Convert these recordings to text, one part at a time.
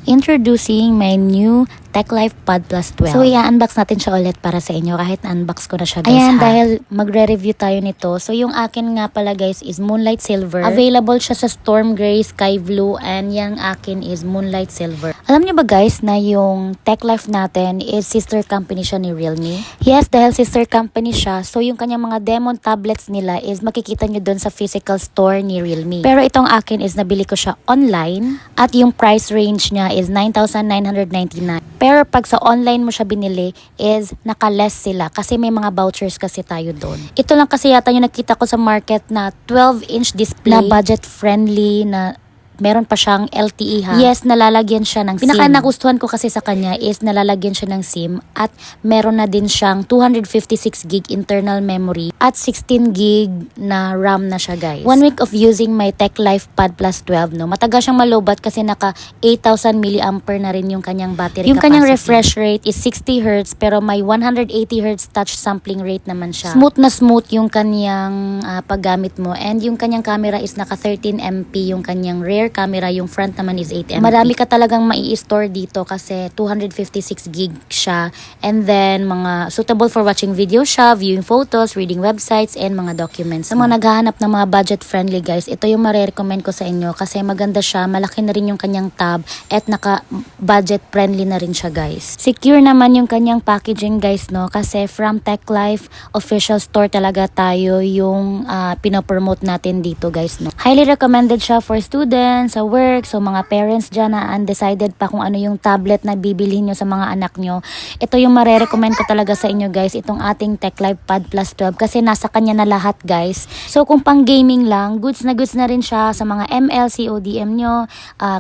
Introducing my new TechLife Pod Plus 12. So, i-unbox natin siya ulit para sa inyo kahit na-unbox ko na siya guys. Ayan, dahil magre-review tayo nito. So, yung akin nga pala guys is Moonlight Silver. Available siya sa Storm Gray, Sky Blue, and yung akin is Moonlight Silver. Alam niyo ba guys na yung TechLife natin is sister company siya ni Realme? Yes, dahil sister company siya. So, yung kanyang mga demo tablets nila is makikita nyo dun sa physical store ni Realme. Pero itong akin is nabili ko siya online at yung price range niya is 9,999. Pero pag sa online mo siya binili is naka-less sila kasi may mga vouchers kasi tayo doon. Ito lang kasi yata yung nakita ko sa market na 12-inch display na budget friendly na meron pa siyang LTE ha. Yes, nalalagyan siya ng SIM. Pinaka nagustuhan ko kasi sa kanya is nalalagyan siya ng SIM at meron na din siyang 256 gig internal memory at 16 gig na RAM na siya guys. 1 week of using my TechLife Pod Plus 12 no. Matagal siyang malobat kasi naka 8,000 mAh na rin yung kanyang battery capacity. Yung kanyang refresh rate is 60 Hz pero may 180 Hz touch sampling rate naman siya. Smooth na smooth yung kanyang paggamit mo and yung kanyang camera is naka 13 MP yung kanyang rear camera, yung front naman is 8 MP. Marami ka talagang mai-store dito kasi 256 gig siya and then mga suitable for watching video siya, viewing photos, reading websites, and mga documents. Sa mga naghahanap ng mga budget friendly guys, ito yung marirecommend ko sa inyo kasi maganda siya, malaki na rin yung kanyang tab at naka budget friendly na rin siya guys. Secure naman yung kanyang packaging guys no kasi from TechLife official store talaga tayo yung pinopromote natin dito guys no. Highly recommended siya for students, sa work, so mga parents dyan na undecided pa kung ano yung tablet na bibilhin nyo sa mga anak nyo. Ito yung marerecommend ko talaga sa inyo guys, itong ating TechLife Pod Plus 12 kasi nasa kanya na lahat guys. So kung pang gaming lang, goods na rin siya sa mga ML, CODM nyo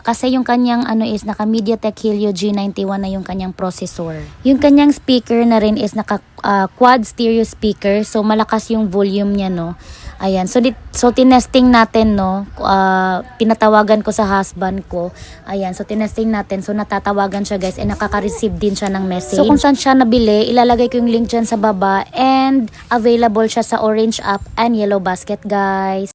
kasi yung kanyang ano is naka MediaTek Helio G91 na yung kanyang processor. Yung kanyang speaker na rin is naka quad stereo speaker, so malakas yung volume niya no. Ayan, so tinesting natin no, pinatawagan ko sa husband ko. Ayan, so tinesting natin, so natatawagan siya guys and nakaka-receive din siya ng message. So kung saan siya nabili, ilalagay ko yung link dyan sa baba and available siya sa Orange app and Yellow Basket guys.